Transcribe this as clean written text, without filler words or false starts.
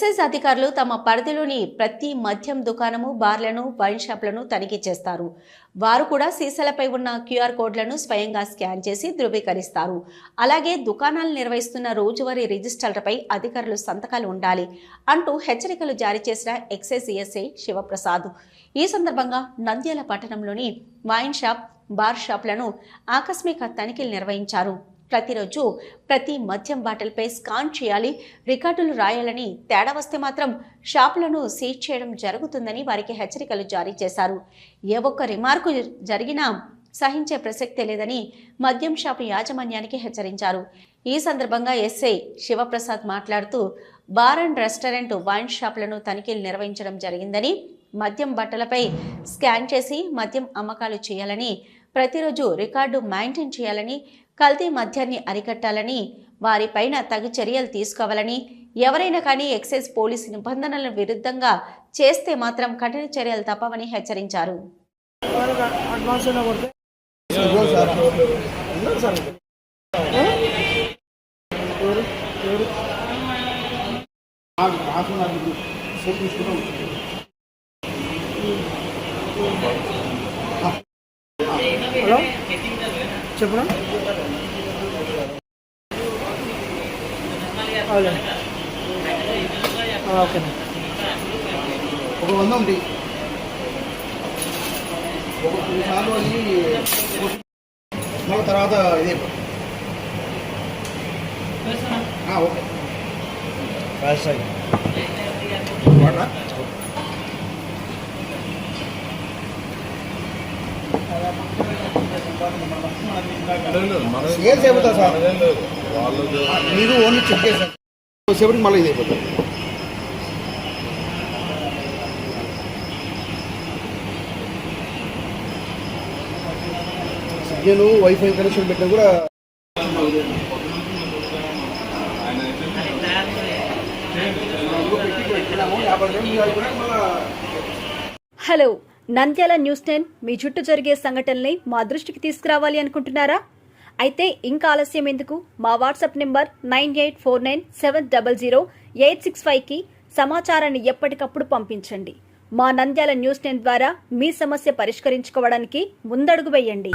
Excise అధికారులు తమ పరిధిలోని ప్రతి మద్యం దుకాణము, బార్లను, వైన్ షాప్లను తనిఖీ చేస్తారు. వారు కూడా సీసాలపై ఉన్న క్యూఆర్ కోడ్లను స్వయంగా స్కాన్ చేసి ధృవీకరిస్తారు. అలాగే దుకాణాలు నిర్వహిస్తున్న రోజువారీ రిజిస్టర్లపై అధికారులు సంతకాలు ఉండాలి అంటూ హెచ్చరికలు జారీ చేసిన ఎక్సైజ్ ఎస్ఐ శివప్రసాద్. ఈ సందర్భంగా నంద్యాల పట్టణంలోని వైన్ షాప్, బార్ షాప్లను ఆకస్మిక తనిఖీలు నిర్వహించారు. ప్రతిరోజు ప్రతి మద్యం బాటిల్పై స్కాన్ చేయాలి, రికార్డులు రాయాలని, తేడా వస్తే మాత్రం షాపులను సీజ్ చేయడం జరుగుతుందని వారికి హెచ్చరికలు జారీ చేశారు. ఏ ఒక్క రిమార్కు జరిగినా సహించే ప్రసక్తే లేదని మద్యం షాపు యాజమాన్యానికి హెచ్చరించారు. ఈ సందర్భంగా ఎస్ఐ శివప్రసాద్ మాట్లాడుతూ బార్ అండ్ రెస్టారెంట్, వైన్ షాపులను తనిఖీలు నిర్వహించడం జరిగిందని, మద్యం బట్టలపై స్కాన్ చేసి మద్యం అమ్మకాలు చేయాలని, ప్రతిరోజు రికార్డు మెయింటైన్ చేయాలని, కల్తీ మద్యాన్ని అరికట్టాలని, వారిపైన తగు చర్యలు తీసుకోవాలని, ఎవరైనా కానీ ఎక్సైజ్ పోలీసు నిబంధనల విరుద్ధంగా చేస్తే మాత్రం కఠిన చర్యలు తప్పవని హెచ్చరించారు. చెప్పరా ఓకేనా, ఒక 100 ఉంది, ఒక 2 సార్లు అది మళ్ళీ తర్వాత ఇదే ఓకే సేల్స్ అయిపోతుంది సార్. మీరు ఓన్లీ చెక్ చేశారు సేపటికి మళ్ళీ ఇది అయిపోతుంది. సిగ్నల్ వైఫై కనెక్షన్ పెట్టినా కూడా హలో, నంద్యాల న్యూస్ 10 మీ చుట్టూ జరిగే సంఘటనల్ని మా దృష్టికి తీసుకురావాలి అనుకుంటున్నారా? అయితే ఇంకా ఆలస్యం ఎందుకు? మా వాట్సాప్ నెంబర్ 9849700865కి సమాచారాన్ని ఎప్పటికప్పుడు పంపించండి. మా నంద్యాల న్యూస్ 10 ద్వారా మీ సమస్య పరిష్కరించుకోవడానికి ముందడుగు వేయండి.